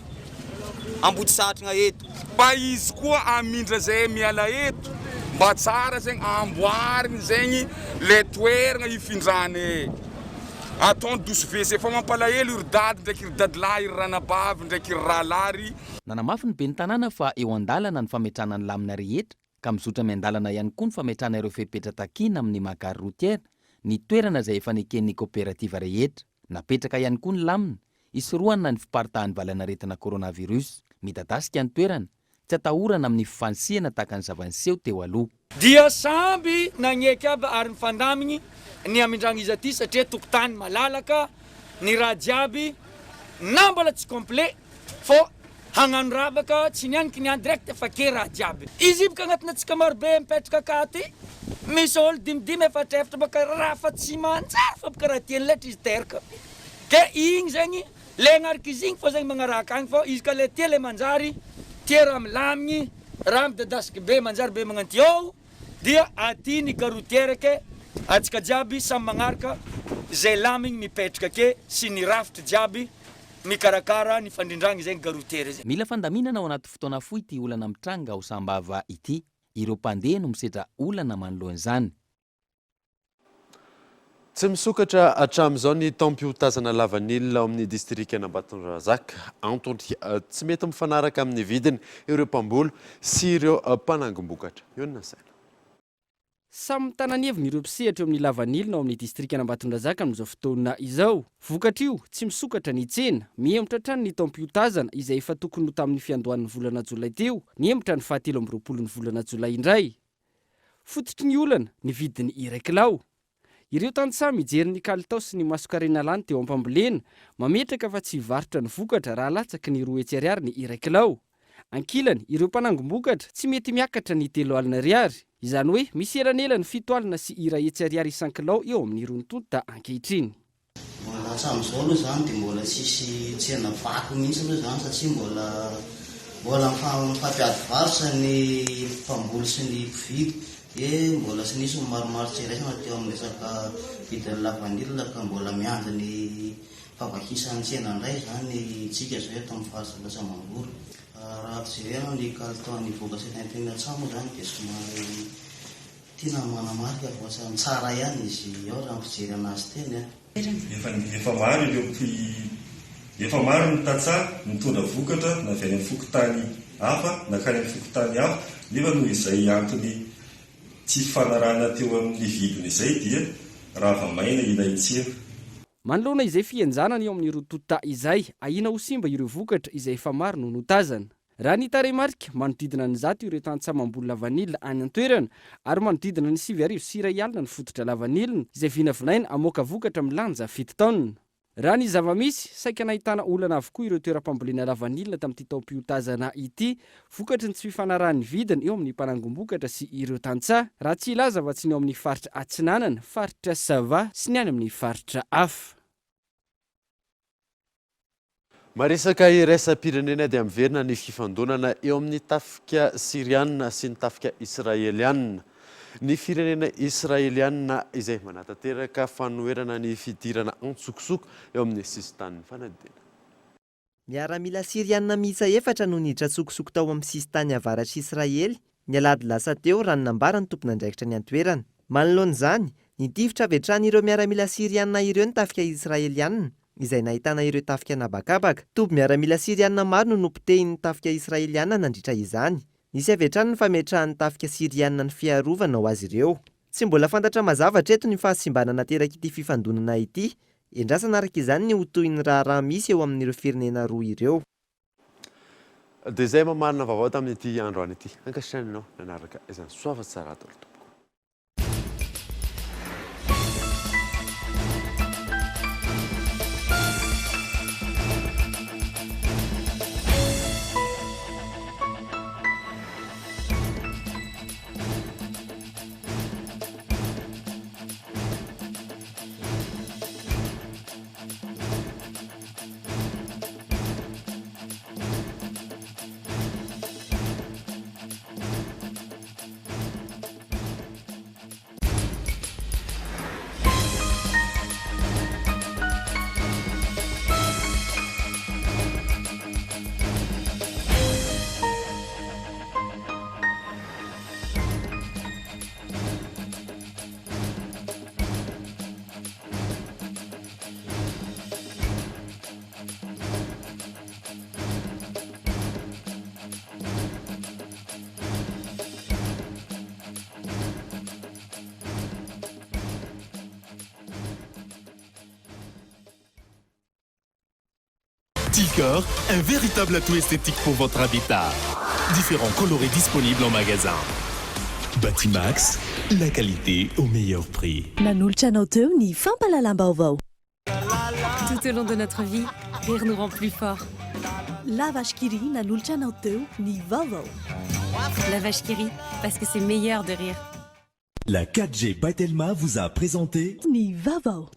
Ambody satrana eto. Mba izy koa amindra zay miala eto mba tsara zegny amboariny zegny le toerana ifindrany ataony douce WC fa mampalahelo iry dady ndraiky iry dadilahy iry ranabavy ndraiky iry rahalary. Nanamafy ny be ny tanàna fa eo an-dalana ny fametrana ny lamina rehetra ka mizotra mian-dalana ihany koa ny fametrana ireo fepetra takina amin'ny makary routière ny toerana izay efa neken'ny coopérative rehetra. Napetraka ihany koa ny lamina isoroana ny fiparitahan'ny valanaretina coronavirus. Midadasika ny toerana tsy atahorana amin'ny fifansihana tahaka ny zavaniseho teo aloha. Dia samby nagneky aby ary mifandamigny ny amindragno izy aty satria tokotany malalaka ny raha jiaby na mbola tsy complet fô hagnano ravaka tsy nianiky niany direct fa ke raha jiaby. Izy io baka agnatina antsika marobe mipetraka akaty misy olo 5 efatra baka raha fa tsy manjary fa baka raha tiany letra izy teraka. Ke igny zegny le agnaraka izy igny fô zegny magnaraka agny fô izy ka le tia le manjary tia raha milamigny raha midadasiky be manjary be magnanty eo dia aty ny garoutière ke atsika jiaby samy magnaraka zay lamigny mipetraka ke sy ny rafitra jiaby mikarakara ny fandrindragny zegny garoutière zay. Mila fandaminana ao anaty fotoana fohy ity olana mitranga ao Sambava ity. Ireo mpandeha no misedra olana manoloan'izany. Tsy misokatra hatramin'izao ny taom-piotazana lavanilina ao amin'ny distrika Ambatondrazaka. Antony tsy mety mifanaraka amin'ny vidiny ireo mpamboly sy ireo mpanangom-bokatra. Io ny nasaina. Samy tananevina ireo mpisehatra eo amin'ny lavanilina ao amin'ny distrika Ambatondrazaka amin'izao fotoana izao. Vokatra io tsy misokatra ny tsena, miemotra hatrany ny taom-piotazana izay efa tokony ho tamin'ny fiandohan'ny volana Jolay teo, niemotra ny 27 ny volana Jolay indray. Fototry ny olana ny vidiny iray-kilao. Ireo tantsaha mijery ny kalitao sy ny masokarena lany teo ampambolena, mametraka fa tsy varotra ny vokatra raha latsaky ny 2 ariary ny iray-kilao. Ankilany, ireo mpanangom-bokatra tsy mety miakatra ny 3 alina ariary. Izany hoe misy eranela ny 7 alina sy 1 ariary isan-kilao eo amin'ny rontonta ankehitriny. Mbola hatramin'izao aloha zany dia mbola tsisy tsena vaky mihitsy aloha zany satria mbola mifampiady varotra ny mpamboly sy ny mpividy. Mbola tsy nisy maromaro tsy raisana teo amin'ny resaka vidin'ny lavanilina ka mbola miandry ny favakisan'ny tsena indray zany tsika zao eto amin'ny faritra Lasa-Mangoro. Raha jerena ny kalitaon'ny vokatra teny an-trano zany dia somary tena manamarika fa tsy tsara ihany izy ao raha fijery anazy teny. Efa maro ny tantsaha mitondra vokatra na avy any amin'ny fokotany hafa na kany amin'ny fokotany hafa nefa noho izay antony tsy fanarana teo amin'ny vidiny izay dia raha maina ilay tsena. Manoloana izay fianjanana eo amin'ny rontonta izay, ahina ho simba ireo vokatra izay efa maro no notazana. Raha ny tarehimarika manodidina ny 100 ireo tantsaha mamboly lavanilina any an-toerana ary manodidina ny 7 arivo sy 1 alina ny fototra lavanilina izay vinavinaina amoaka vokatra milanja 7 taonina. Raha ny zavamisy, saika nahitana olana avokoa ireo toeram-pambolena lavanilina tamin'ity taom-piotazana ity, vokatry ny tsy fifanarahan'ny vidiny eo amin'ny mpanangom-bokatra sy ireo tantsaha, raha tsy ilaza fa tsy ny ao amin'ny faritra Atsinanana, faritra Sava sy ny any amin'ny faritra hafa. Maresaka iraisam-pirenena dia miverina ny fifandonana eo amin'ny tafika Siriana sy ny tafika Israeliana. Ny firenena Israeliana izay manatanteraka fanoherana ny fidirana antsokosoko eo amin'ny sisin-tanin'ny fanadina. Miaramila Siriana miisa 4 no niditra tsokosoko tao amin'ny sisintany avaratra Israely, ny alady lasa teo raha nanambara ny tompon'andraikitra ny antoerana. manoloan'izany nitivitra avy hatrany ireo miaramila siriana ireo ny tafika israelianina izay nahitana ireo tafika nabakabaka. Toby miaramila siriana maro no nompitehin'ny tafika israeliana nandritra izany. Nisy avy hatrany ny fametrahan'ny tafika siriana ny fiarovana ho azy ireo. Tsy mbola fantatra mazavatra eto ny fahasimbana nateraka ity fifandonana ity. Endrasana araka izany ny hotohin'ny raha misy eo amin'ireo firenena roa ireo. Dia izay mamarina vaovao tamin'ity androany ity. Ankasitraninao nanaraka izany soava tsara atao. Ticor, un véritable atout esthétique pour votre habitat. Différents colorés disponibles en magasin. Batimax, la qualité au meilleur prix. Nanolotra teo ny fampalalam-baovao. Tout au long de notre vie, rire nous rend plus forts. La vache qui rit nanolotra teo ny vaovao. La vache qui rit, parce que c'est meilleur de rire. La 4G by Telma vous a présenté ny vaovao.